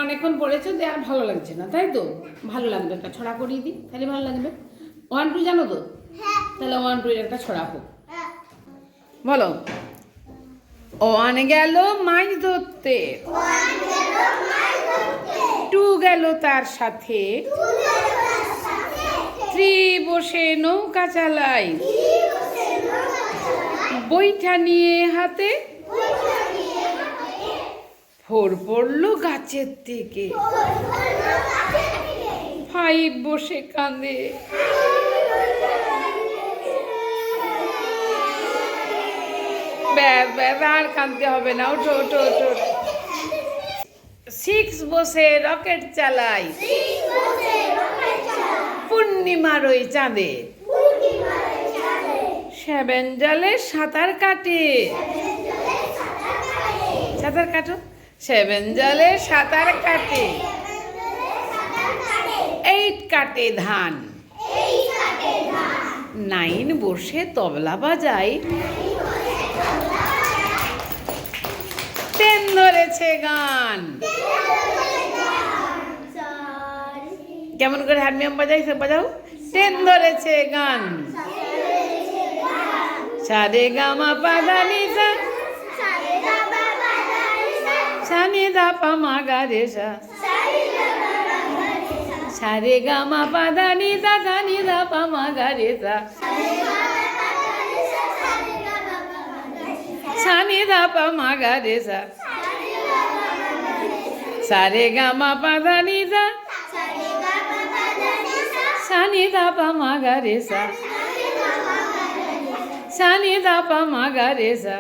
অনেকক্ষণ পড়েছো যে আর ভালো লাগছে না, তাই তো? ভালো লাগবে, একটা ছড়া করিয়ে দিই, তাহলে ভালো লাগবে। 1 2 জানো তো? তাহলে 1 2 একটা ছড়া হোক। বলো। 1 গেল মাছ ধরতে, 2 গেল তার সাথে, 3 বসে নৌকা চালায়, বইটা নিয়ে হাতে, 4 পড়লো গাছের থেকে, 5 বসে কাঁদে, ব্যাস ব্যাস আর কাঁদতে হবে না, ওঠো ওঠো ওঠো। 6 বসে রকেট চালায়, পূর্ণিমার ওই চাঁদে, 7 জলে সাঁতার কাটে, সাঁতার কাটো, 7 জলে সাঁতার কাটে, 8 কাটে ধান, 9 বসে তবলা বাজায়, 10 ধরেছে গান। কেমন করে হারমোনিয়াম বাজাই সে বাজাও। 10 ধরেছে গান, সারে গামা পাদা নিসা, সানি দা পা মা গা রে সা, সারে গামা পাদা নিসা, সানি দা পা মা গা রে সা, সানি দা পা মা গা রে সা, সারে গামা পাদা নিসা, সানি দা পা মা গা রে সা, সানি দা পা মা গা রে সা।